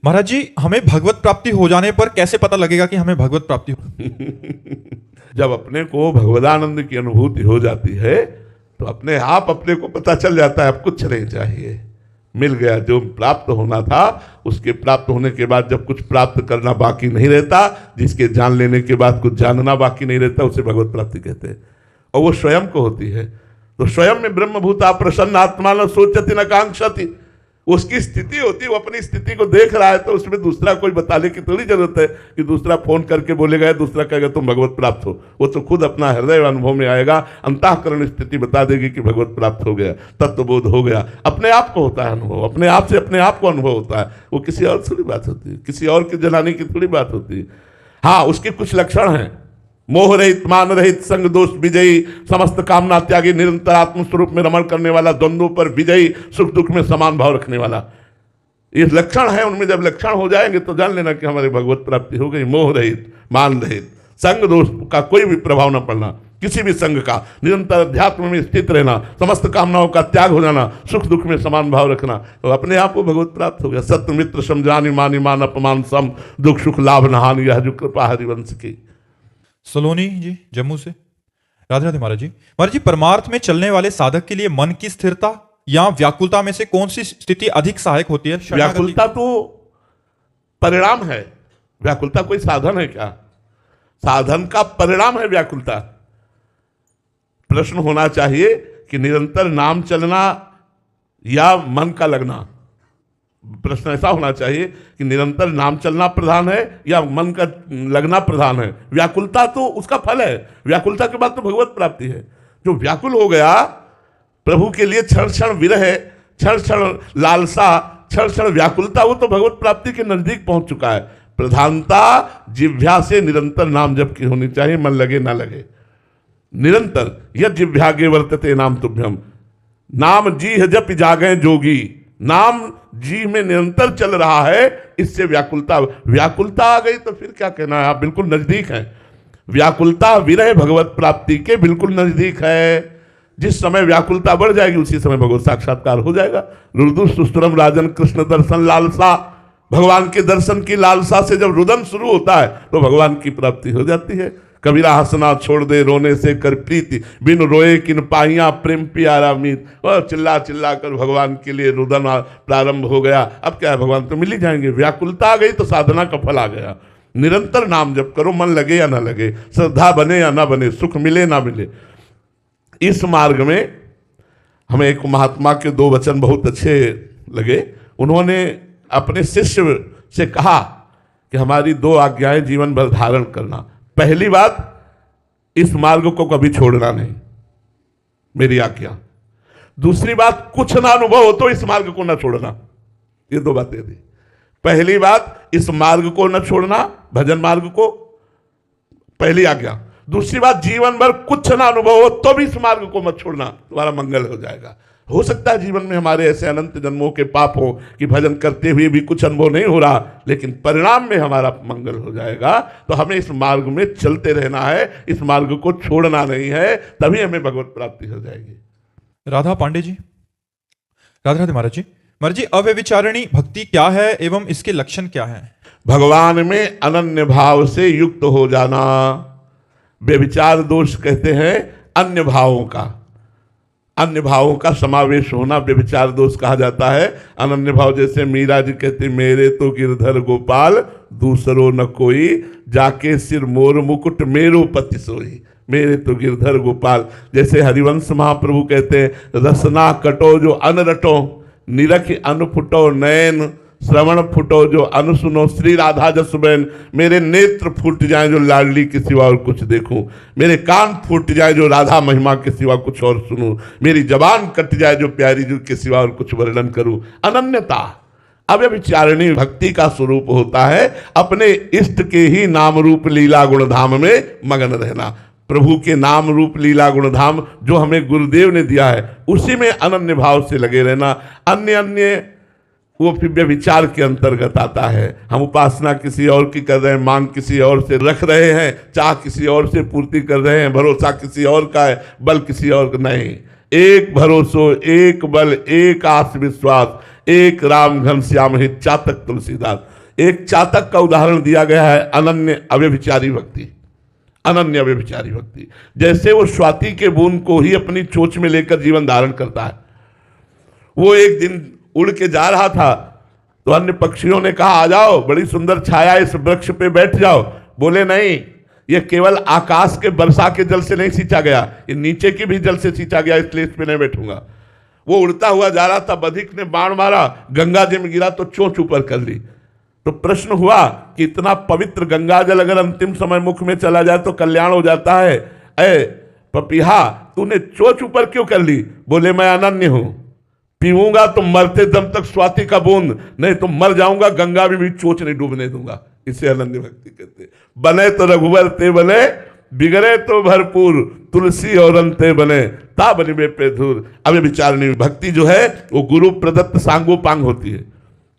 महाराज जी, हमें भगवत प्राप्ति हो जाने पर कैसे पता लगेगा कि हमें भगवत प्राप्ति हो? जब अपने को भगवदानंद की अनुभूति हो जाती है तो अपने आप अपने को पता चल जाता है अब कुछ नहीं चाहिए, मिल गया जो प्राप्त होना था। उसके प्राप्त होने के बाद जब कुछ प्राप्त करना बाकी नहीं रहता, जिसके जान लेने के बाद कुछ जानना बाकी नहीं रहता, उसे भगवत प्राप्ति कहते हैं। और वो स्वयं को होती है। तो स्वयं में ब्रह्मभूता प्रसन्न आत्मा न सोचती न कांक्षति, उसकी स्थिति होती है, वो अपनी स्थिति को देख रहा है। तो उसमें दूसरा कोई बताने की थोड़ी जरूरत है कि दूसरा फोन करके बोलेगा, दूसरा कहेगा तुम भगवत प्राप्त हो। वो तो खुद अपना हृदय अनुभव में आएगा, अंतःकरण स्थिति बता देगी कि भगवत प्राप्त हो गया, तत्वबोध हो गया। अपने आप को होता है अनुभव, अपने आप से अपने आप को अनुभव होता है। वो किसी और थोड़ी बात होती है, किसी और के जलाने की थोड़ी बात होती है। हाँ, उसके कुछ लक्षण हैं। मोह रहित, मान रहित, संग दोष विजयी, समस्त कामना त्यागी, निरंतर आत्मस्वरूप में रमण करने वाला, द्वंद्वों पर विजयी, सुख दुख में समान भाव रखने वाला। ये लक्षण है। उनमें जब लक्षण हो जाएंगे तो जान लेना कि हमारी भगवत प्राप्ति हो गई। मोह रहित, मान रहित, संग दोष का कोई भी प्रभाव न पड़ना, किसी भी संग का, निरंतर अध्यात्म में स्थित रहना, समस्त कामनाओं का त्याग हो जाना, सुख दुख में समान भाव रखना, तो अपने आप को भगवत प्राप्त हो गया। सत्य मित्र समझानी, मानी मान अपमान सम, दुख सुख लाभ नहान, यह जो कृपा हरिवंश की। सलोनी जी जम्मू से। राधे राधे महाराज जी। महाराज जी, परमार्थ में चलने वाले साधक के लिए मन की स्थिरता या व्याकुलता में से कौन सी स्थिति अधिक सहायक होती है? व्याकुलता तो परिणाम है, व्याकुलता कोई साधन है क्या? साधन का परिणाम है व्याकुलता। प्रश्न होना चाहिए कि निरंतर नाम चलना या मन का लगना। प्रश्न ऐसा होना चाहिए कि निरंतर नाम चलना प्रधान है या मन का लगना प्रधान है। व्याकुलता तो उसका फल है। व्याकुलता के बाद तो भगवत प्राप्ति है। जो व्याकुल हो गया प्रभु के लिए, क्षण क्षण विरह, क्षण क्षण लालसा, क्षण क्षण व्याकुलता, वो तो भगवत प्राप्ति के नजदीक पहुंच चुका है। प्रधानता जिह्वा से निरंतर नाम जप की होनी चाहिए, मन लगे ना लगे। निरंतर यद जिह्वागे वर्तते नाम तुभ्यम, नाम जी जप जागे जोगी। नाम जी में निरंतर चल रहा है, इससे व्याकुलता आ गई तो फिर क्या कहना है, आप बिल्कुल नजदीक हैं। व्याकुलता विरह भगवत प्राप्ति के बिल्कुल नजदीक है। जिस समय व्याकुलता बढ़ जाएगी उसी समय भगवत साक्षात्कार हो जाएगा। रुदु सुस्तुरम राजन कृष्ण दर्शन लालसा, भगवान के दर्शन की लालसा से जब रुदन शुरू होता है तो भगवान की प्राप्ति हो जाती है। कबीरा हंसना छोड़ दे, रोने से कर प्रीति, बिन रोए किन पाइया प्रेम प्यारा मीत। और चिल्ला चिल्ला कर भगवान के लिए रुदन प्रारंभ हो गया। अब क्या है, भगवान तो मिल ही जाएंगे। व्याकुलता आ गई तो साधना का फल आ गया। निरंतर नाम जप करो, मन लगे या ना लगे, श्रद्धा बने या ना बने, सुख मिले ना मिले। इस मार्ग में हमें एक महात्मा के 2 वचन बहुत अच्छे लगे। उन्होंने अपने शिष्य से कहा कि हमारी 2 आज्ञाएं जीवन भर धारण करना। पहली बात, इस मार्ग को कभी छोड़ना नहीं, मेरी आज्ञा। दूसरी बात, कुछ ना अनुभव हो तो इस मार्ग को ना छोड़ना। ये 2 बातें थी। पहली बात, इस मार्ग को न छोड़ना, भजन मार्ग को, पहली आज्ञा। दूसरी बात, जीवन भर कुछ ना अनुभव हो तो भी इस मार्ग को मत छोड़ना, तुम्हारा मंगल हो जाएगा। हो सकता है जीवन में हमारे ऐसे अनंत जन्मों के पाप हो कि भजन करते हुए भी कुछ अनुभव नहीं हो रहा, लेकिन परिणाम में हमारा मंगल हो जाएगा। तो हमें इस मार्ग में चलते रहना है, इस मार्ग को छोड़ना नहीं है, तभी हमें भगवत प्राप्ति हो जाएगी। राधा पांडे जी। राधे राधे महाराज जी। महाराज जी, अव्यभिचारिणी भक्ति क्या है एवं इसके लक्षण क्या है? भगवान में अनन्य भाव से युक्त हो जाना। व्यभिचार दोष कहते हैं अन्य भावों का, अन्य भावों का समावेश होना व्यभिचार दोष कहा जाता है। अनन्य भाव, जैसे मीरा जी कहते, मेरे तो गिरधर गोपाल दूसरो न कोई, जाके सिर मोर मुकुट मेरो पति सोई। मेरे तो गिरधर गोपाल। जैसे हरिवंश महाप्रभु कहते हैं, रसना कटो जो अन रटो, निरख अन फुटो नयन, श्रवण फुटो जो अन सुनो, श्री राधा जसुबैन। मेरे नेत्र फूट जाएं जो लाडली के सिवा और कुछ देखूं, मेरे कान फूट जाए जो राधा महिमा के सिवा कुछ और सुनूं, मेरी जबान कट जाए जो प्यारी जी के सिवा और कुछ वर्णन करूं। अनन्यता अव्यभिचारिणी भक्ति का स्वरूप होता है। अपने इष्ट के ही नाम रूप लीला गुणधाम में मगन रहना। प्रभु के नाम रूप लीला गुणधाम जो हमें गुरुदेव ने दिया है, उसी में अनन्य भाव से लगे रहना। अन्य अन्य वो फिर व्यभिचार के अंतर्गत आता है। हम उपासना किसी और की कर रहे हैं, मांग किसी और से रख रहे हैं, चाह किसी और से पूर्ति कर रहे हैं, भरोसा किसी और का है, बल किसी और का नहीं। एक भरोसो, एक बल, एक आस विश्वास, एक राम घनश्याम हित चातक तुलसीदास। एक चातक का उदाहरण दिया गया है, अनन्य अव्यभिचारी भक्ति। अनन्य अव्यभिचारी भक्ति जैसे वो स्वाति के बूंद को ही अपनी चोंच में लेकर जीवन धारण करता है। वो एक दिन उड़ के जा रहा था तो अन्य पक्षियों ने कहा आ जाओ, बड़ी सुंदर छाया, इस वृक्ष पे बैठ जाओ। बोले नहीं, ये केवल आकाश के वर्षा के जल से नहीं सींचा गया, ये नीचे की भी जल से सींचा गया, इसलिए इस पे नहीं बैठूंगा। वो उड़ता हुआ जा रहा था, बधिक ने बाण मारा, गंगा जी में गिरा तो चोंच ऊपर कर ली। तो प्रश्न हुआ कि इतना पवित्र गंगा जल अगर अंतिम समय मुख में चला जाए तो कल्याण हो जाता है, ऐ पपीहा तूने चोंच ऊपर क्यों कर ली? बोले मैं अनन्य हूं, पीऊंगा तो मरते दम तक स्वाति का बूंद, नहीं तो मर जाऊंगा, गंगा में भी चोंच नहीं डूबने दूंगा। इसे अनन्य भक्ति कहते। बने तो रघुवर ते बने, बिगड़े तो भरपूर, तुलसी और अंते बने, ता बनिबे पे धूर। अब विचारणी भक्ति जो है वो गुरु प्रदत्त सांगोपांग होती है।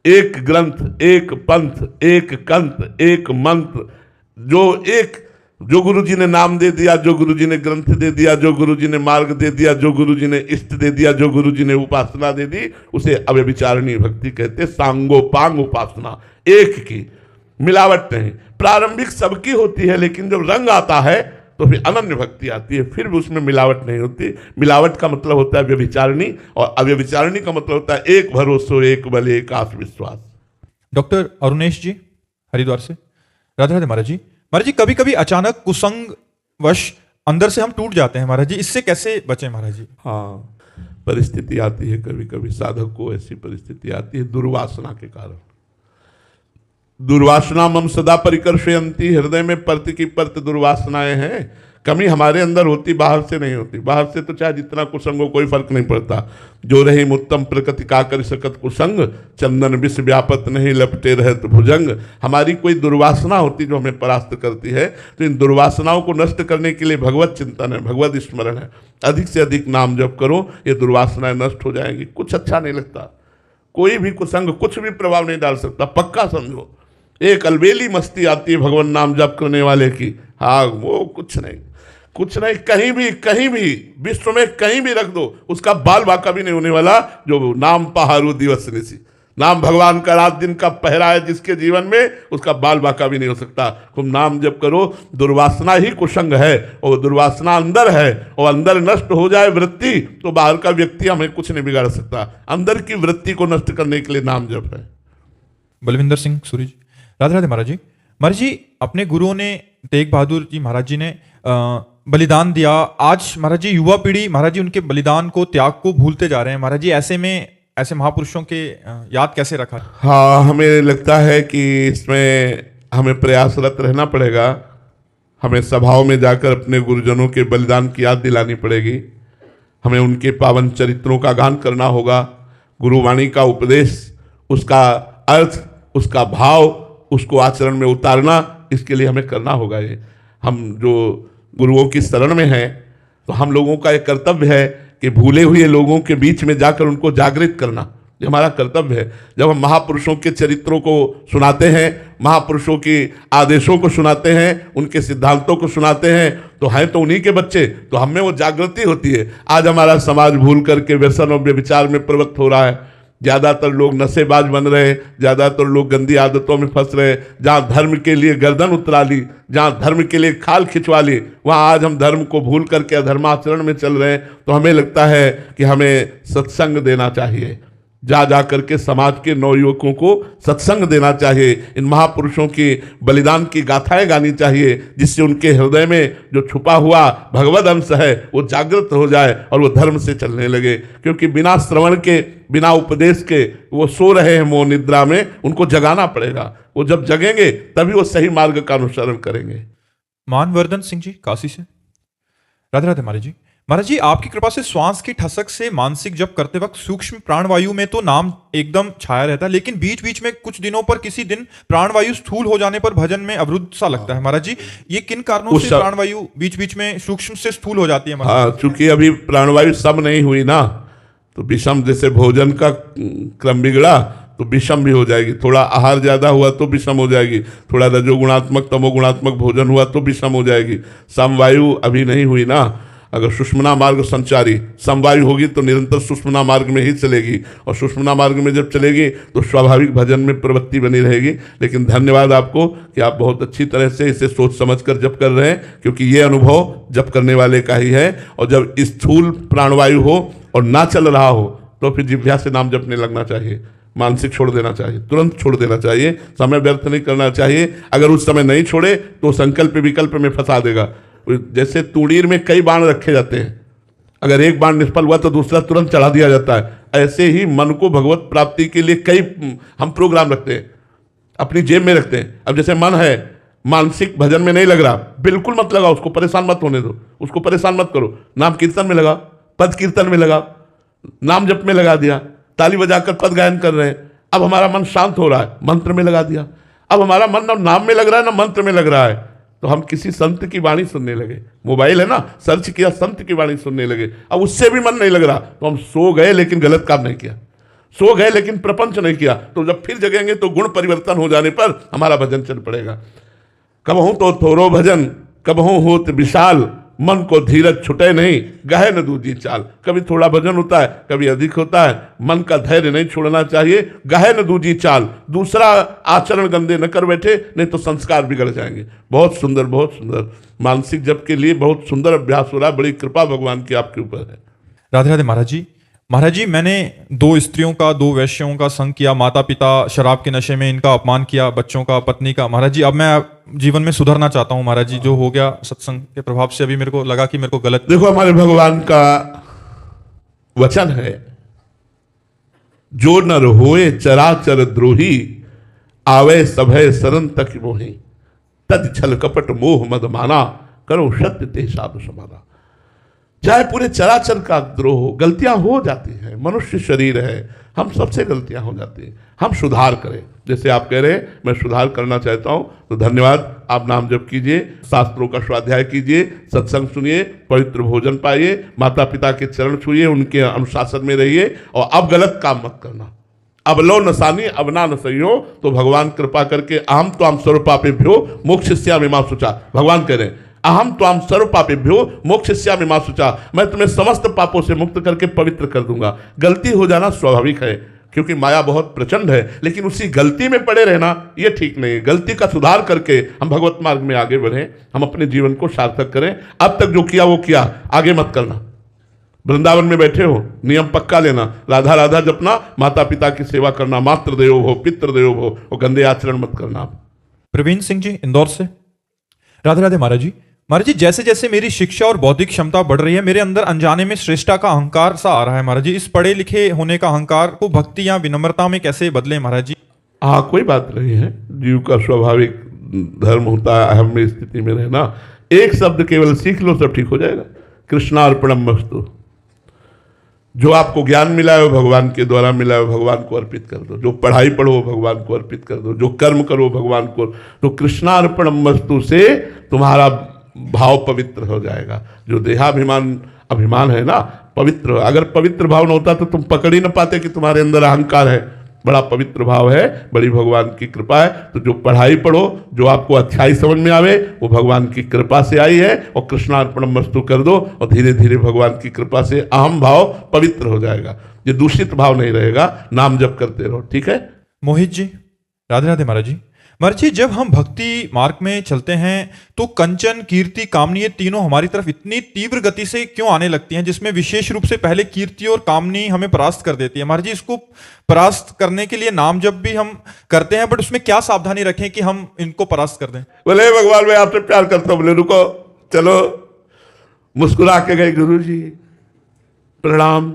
एक ग्रंथ, एक पंथ, एक कंत, एक मंत्र, जो गुरुजी ने नाम दे दिया, जो गुरुजी ने ग्रंथ दे दिया, जो गुरुजी ने मार्ग दे दिया, जो गुरुजी ने इष्ट दे दिया, जो गुरुजी ने उपासना दे दी, उसे अव्यभिचारिणी भक्ति कहते। सांगोपांग उपासना, एक की, मिलावट नहीं। प्रारंभिक सबकी होती है, लेकिन जब रंग आता है तो फिर अनन्य भक्ति आती है, फिर भी उसमें मिलावट नहीं होती। मिलावट का मतलब होता है व्यभिचारिणी, और अव्यभिचारिणी का मतलब होता है एक भरोसो, एक बल, एक आस विश्वास। डॉक्टर अरुणेश जी हरिद्वार से, राधे राधे महाराज जी। महाराज जी कभी कभी अचानक कुसंग वश अंदर से हम टूट जाते हैं महाराज जी, इससे कैसे बचें महाराज जी? हाँ, परिस्थिति आती है, कभी कभी साधक को ऐसी परिस्थिति आती है दुर्वासना के कारण। दुर्वासना मम सदा परिकर्षयंती, हृदय में परत की परत दुर्वासनाएं हैं। कमी हमारे अंदर होती, बाहर से नहीं होती। बाहर से तो चाहे जितना कुसंग हो कोई फर्क नहीं पड़ता। जो रही उत्तम प्रकृति का कर सकत कुसंग, चंदन विष व्यापत नहीं लपटे रहत भुजंग। हमारी कोई दुर्वासना होती जो हमें परास्त करती है। तो इन दुर्वासनाओं को नष्ट करने के लिए भगवत चिंतन है, भगवत स्मरण है। अधिक से अधिक नाम जप करो, ये दुर्वासनाएं नष्ट हो जाएंगी। कुछ अच्छा नहीं लगता, कोई भी कुसंग कुछ भी प्रभाव नहीं डाल सकता, पक्का समझो। एक अलबेली मस्ती आती है भगवान नाम जप करने वाले की, हाँ वो कुछ नहीं, कुछ नहीं। कहीं भी विश्व में कहीं भी रख दो, उसका बाल बाका भी नहीं होने वाला। जो नाम पहारू दिवस निसी, नाम भगवान का रात दिन का पहरा है जिसके जीवन में, उसका बाल बाका भी नहीं हो सकता। तुम नाम जप करो। दुर्वासना ही कुसंग है, और दुर्वासना अंदर है, और अंदर नष्ट हो जाए वृत्ति तो बाहर का व्यक्ति हमें कुछ नहीं बिगाड़ सकता। अंदर की वृत्ति को नष्ट करने के लिए नाम जप है। बलविंदर सिंह सूरी जी, राधे राधे महाराज जी। महाराज जी अपने गुरुओं ने, तेग बहादुर जी महाराज जी ने बलिदान दिया। आज महाराज जी युवा पीढ़ी महाराज जी उनके बलिदान को, त्याग को भूलते जा रहे हैं महाराज जी। ऐसे में ऐसे महापुरुषों के याद कैसे रखा? हाँ, हमें लगता है कि इसमें हमें प्रयासरत रहना पड़ेगा। हमें सभाओं में जाकर अपने गुरुजनों के बलिदान की याद दिलानी पड़ेगी। हमें उनके पावन चरित्रों का गान करना होगा। गुरुवाणी का उपदेश, उसका अर्थ, उसका भाव, उसको आचरण में उतारना, इसके लिए हमें करना होगा। ये हम जो गुरुओं की शरण में हैं, तो हम लोगों का एक कर्तव्य है कि भूले हुए लोगों के बीच में जाकर उनको जागृत करना, ये हमारा कर्तव्य है। जब हम महापुरुषों के चरित्रों को सुनाते हैं, महापुरुषों के आदेशों को सुनाते हैं, उनके सिद्धांतों को सुनाते हैं, तो हैं तो उन्हीं के बच्चे, तो हमें वो जागृति होती है। आज हमारा समाज भूल करके व्यसन और व्यभिचार में प्रवृत्त हो रहा है। ज़्यादातर लोग नशेबाज बन रहे, ज़्यादातर लोग गंदी आदतों में फंस रहे। जहाँ धर्म के लिए गर्दन उतरा ली, जहाँ धर्म के लिए खाल खिंचवा ली, वहाँ आज हम धर्म को भूल करके अधर्माचरण में चल रहे हैं। तो हमें लगता है कि हमें सत्संग देना चाहिए, जा करके समाज के नवयुवकों को सत्संग देना चाहिए। इन महापुरुषों की बलिदान की गाथाएं गानी चाहिए, जिससे उनके हृदय में जो छुपा हुआ भगवद अंश है वो जागृत हो जाए और वो धर्म से चलने लगे। क्योंकि बिना श्रवण के, बिना उपदेश के वो सो रहे हैं मोह निद्रा में, उनको जगाना पड़ेगा। वो जब जगेंगे तभी वो सही मार्ग का अनुसरण करेंगे। मानवर्धन सिंह जी काशी से, राधे राधे महाराज जी। महाराज जी आपकी कृपा से श्वास की ठसक से मानसिक जप करते वक्त सूक्ष्म प्राणवायु में तो नाम एकदम छाया रहता है, लेकिन बीच बीच में कुछ दिनों पर किसी दिन प्राणवायु स्थूल हो जाने पर भजन में अवरुद्ध सा लगता है महाराज जी। ये किन कारणों से प्राणवायु बीच बीच में सूक्ष्म से स्थूल हो जाती है? हाँ, चूंकि अभी प्राणवायु सम नहीं हुई ना, तो विषम, जैसे भोजन का क्रम बिगड़ा तो विषम भी हो जाएगी। थोड़ा आहार ज्यादा हुआ तो विषम हो जाएगी, थोड़ा रजोगुणात्मक तमोगुणात्मक भोजन हुआ तो विषम हो जाएगी। समवायु अभी नहीं हुई ना। अगर सुषुम्ना मार्ग संचारी समवायु होगी तो निरंतर सुषुम्ना मार्ग में ही चलेगी, और सुषुम्ना मार्ग में जब चलेगी तो स्वाभाविक भजन में प्रवृत्ति बनी रहेगी। लेकिन धन्यवाद आपको कि आप बहुत अच्छी तरह से इसे सोच समझ कर जप कर रहे हैं, क्योंकि ये अनुभव जप करने वाले का ही है। और जब स्थूल प्राणवायु हो और ना चल रहा हो तो फिर जिह्वा से नाम जपने लगना चाहिए, मानसिक छोड़ देना चाहिए, तुरंत छोड़ देना चाहिए, समय व्यर्थ नहीं करना चाहिए। अगर उस समय नहीं छोड़े तो संकल्प विकल्प में फंसा देगा। जैसे तूणीर में कई बाण रखे जाते हैं, अगर एक बाण निष्फल हुआ तो दूसरा तुरंत चढ़ा दिया जाता है। ऐसे ही मन को भगवत प्राप्ति के लिए कई हम प्रोग्राम रखते हैं, अपनी जेब में रखते हैं। अब जैसे मन है मानसिक भजन में नहीं लग रहा, बिल्कुल मत लगाओ उसको, परेशान मत होने दो, उसको परेशान मत करो। नाम कीर्तन में लगाओ, पद कीर्तन में लगाओ, नाम जप में लगा दिया, ताली बजाकर पद गायन कर रहे हैं, अब हमारा मन शांत हो रहा है, मंत्र में लगा दिया। अब हमारा मन ना नाम में लग रहा है ना मंत्र में लग रहा है, तो हम किसी संत की वाणी सुनने लगे। मोबाइल है ना, सर्च किया, संत की वाणी सुनने लगे। अब उससे भी मन नहीं लग रहा तो हम सो गए लेकिन गलत काम नहीं किया, सो गए लेकिन प्रपंच नहीं किया। तो जब फिर जगेंगे तो गुण परिवर्तन हो जाने पर हमारा भजन चल पड़ेगा। कबहू तो थोरो भजन कबहू होत विशाल, मन को धीरज छुटे नहीं गहे न दूजी चाल। कभी थोड़ा भजन होता है, कभी अधिक होता है, मन का धैर्य नहीं छोड़ना चाहिए, गहे न दूजी चाल। दूसरा आचरण गंदे न कर बैठे, नहीं तो संस्कार बिगड़ जाएंगे। बहुत सुंदर, बहुत सुंदर। मानसिक जप के लिए बहुत सुंदर अभ्यास हो रहा है, बड़ी कृपा भगवान की आपके ऊपर है। राधे राधे महाराज जी। महाराज जी, मैंने 2 स्त्रियों का, 2 वैश्यों का संग किया, माता पिता शराब के नशे में इनका अपमान किया, बच्चों का, पत्नी का। महाराज जी, अब मैं जीवन में सुधरना चाहता हूँ महाराज जी। जो हो गया सत्संग के प्रभाव से, अभी मेरे को लगा कि मेरे को गलत। देखो, हमारे भगवान का वचन है, जो नर होए चराचर द्रोही, आवे सभय सरन तक मोही। तद छल कपट मोह मद माना, करो सत्य ते साधु समाना। चाहे पूरे चराचर का द्रोह हो, गलतियां हो जाती हैं, मनुष्य शरीर है, हम सबसे गलतियां हो जाती हैं। हम सुधार करें, जैसे आप कह रहे हैं मैं सुधार करना चाहता हूं, तो धन्यवाद। आप नाम जप कीजिए, शास्त्रों का स्वाध्याय कीजिए, सत्संग सुनिए, पवित्र भोजन पाइए, माता पिता के चरण छुइए, उनके अनुशासन में रहिए, और अब गलत काम मत करना। अब लो नसानी अब ना नसइयो, तो भगवान कृपा करके अहम त्वाम सर्व पापेभ्यो मोक्षयिष्यामि मा शुचा। भगवान कह रहे हैं अहम त्वाम सर्व पापेभ्यो मोक्षयिष्यामि मा शुचा, मैं तुम्हें समस्त पापों से मुक्त करके पवित्र कर दूंगा। गलती हो जाना स्वाभाविक है, क्योंकि माया बहुत प्रचंड है, लेकिन उसी गलती में पड़े रहना ये ठीक नहीं है। गलती का सुधार करके हम भगवत मार्ग में आगे बढ़ें, हम अपने जीवन को सार्थक करें। अब तक जो किया वो किया, आगे मत करना। वृंदावन में बैठे हो, नियम पक्का लेना, राधा राधा जपना, माता पिता की सेवा करना, मातृ देवो भव पितृ देवो भव, और गंदे आचरण मत करना। प्रवीण सिंह जी, इंदौर से। राधे राधे महाराज जी। महाराज जी, जैसे जैसे मेरी शिक्षा और बौद्धिक क्षमता बढ़ रही है, मेरे अंदर अनजाने में श्रेष्ठता का अहंकार सा आ रहा है महाराज जी। इस पढ़े लिखे होने का अहंकार को भक्ति या विनम्रता में कैसे बदले महाराज जी? हाँ, कोई बात नहीं है, जीव का स्वाभाविक धर्म होता है अहम में स्थिति में रहना। एक शब्द केवल सीख लो, सब ठीक हो जाएगा। कृष्णार्पणमस्तु। जो आपको ज्ञान मिला है वो भगवान के द्वारा मिला है, भगवान को अर्पित कर दो। जो पढ़ाई पढ़ो भगवान को अर्पित कर दो, जो कर्म करो भगवान को। तो कृष्णार्पणमस्तु से तुम्हारा भाव पवित्र हो जाएगा। जो देहाभिमान अभिमान है ना, पवित्र, अगर पवित्र भाव न होता तो तुम पकड़ ही न पाते कि तुम्हारे अंदर अहंकार है। बड़ा पवित्र भाव है, बड़ी भगवान की कृपा है। तो जो पढ़ाई पढ़ो, जो आपको अच्छाई समझ में आवे, वो भगवान की कृपा से आई है, और कृष्णार्पणमस्तु कर दो, और धीरे धीरे भगवान की कृपा से अहम भाव पवित्र हो जाएगा। ये दूषित भाव नहीं रहेगा। नाम जप करते रहो, ठीक है। मोहित जी, राधे राधे महाराज जी। महाराज जी, जब हम भक्ति मार्ग में चलते हैं तो कंचन, कीर्ति, कामनी, ये तीनों हमारी तरफ इतनी तीव्र गति से क्यों आने लगती हैं, जिसमें विशेष रूप से पहले कीर्ति और कामनी हमें परास्त कर देती है? महाराज जी, इसको परास्त करने के लिए नाम जप भी हम करते हैं, बट उसमें क्या सावधानी रखें कि हम इनको परास्त कर दें? बोले भगवान मैं आपसे प्यार करता हूं। बोले रुको, चलो। मुस्कुरा के गए, गुरु जी प्रणाम।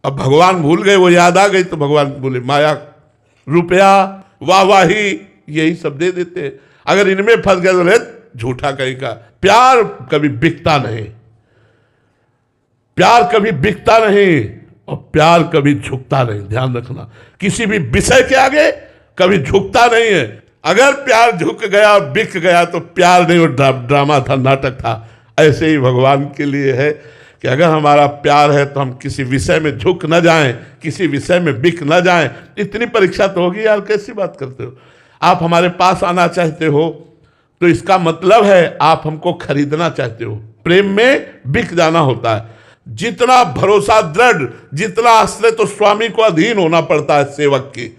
अब भगवान भूल गए, वो याद आ गई तो भगवान बोले माया, रुपया, वाहवाही, यही सब दे देते हैं। अगर इनमें फंस गए तो झूठा कहीं का। प्यार कभी बिकता नहीं, प्यार कभी बिकता नहीं, और प्यार कभी झुकता नहीं। ध्यान रखना, किसी भी विषय के आगे कभी झुकता नहीं है। अगर प्यार झुक गया, बिक गया, तो प्यार नहीं, वो ड्रामा था, नाटक था। ऐसे ही भगवान के लिए है कि अगर हमारा प्यार है तो हम किसी विषय में झुक न जाएं, किसी विषय में बिक न जाएं। इतनी परीक्षा तो होगी यार, कैसी बात करते हो? आप हमारे पास आना चाहते हो तो इसका मतलब है आप हमको खरीदना चाहते हो। प्रेम में बिक जाना होता है। जितना भरोसा दृढ़, जितना आश्रय तो स्वामी को अधीन होना पड़ता है सेवक की।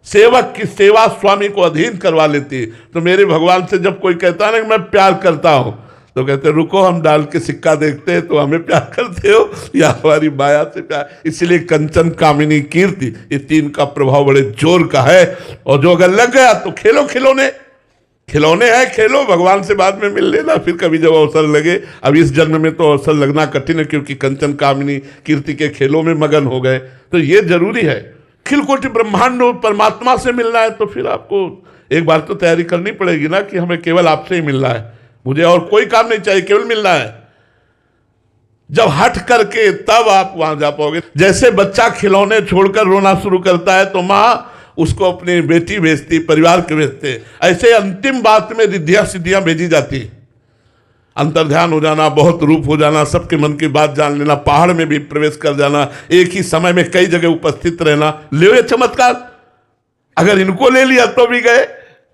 सेवक की सेवा स्वामी को अधीन करवा लेती है। तो मेरे भगवान से जब कोई कहता है ना कि मैं प्यार करता हूं, तो कहते रुको हम डाल के सिक्का देखते हैं, तो हमें प्यार करते हो या हमारी माया से प्यार। इसलिए कंचन, कामिनी, कीर्ति, ये तीन का प्रभाव बड़े जोर का है। और जो अगर लग गया तो खेलो, खिलौने खिलौने हैं, खेलो, भगवान से बाद में मिल लेना फिर कभी जब अवसर लगे। अब इस जन्म में तो अवसर लगना कठिन है, क्योंकि कंचन, कामिनी, कीर्ति के खेलों में मगन हो गए। तो ये जरूरी है। खिलकोटि ब्रह्मांड परमात्मा से मिलना है तो फिर आपको एक बार तो तैयारी करनी पड़ेगी ना कि हमें केवल आपसे ही मिलना है, मुझे और कोई काम नहीं चाहिए, केवल मिलना है। जब हट करके तब आप वहां जा पाओगे। जैसे बच्चा खिलौने छोड़कर रोना शुरू करता है तो माँ उसको अपनी बेटी भेजती, परिवार के भेजते। ऐसे अंतिम बात में रिद्धियां सिद्धियां भेजी जाती। अंतर्ध्यान हो जाना, बहुत रूप हो जाना, सबके मन की बात जान लेना, पहाड़ में भी प्रवेश कर जाना, एक ही समय में कई जगह उपस्थित रहना। ले ये चमत्कार, अगर इनको ले लिया तो भी गए।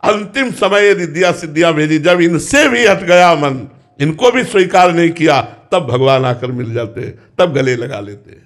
अंतिम समय रिद्धियां सिद्धियां भेजी, जब इनसे भी हट गया मन, इनको भी स्वीकार नहीं किया, तब भगवान आकर मिल जाते, तब गले लगा लेते।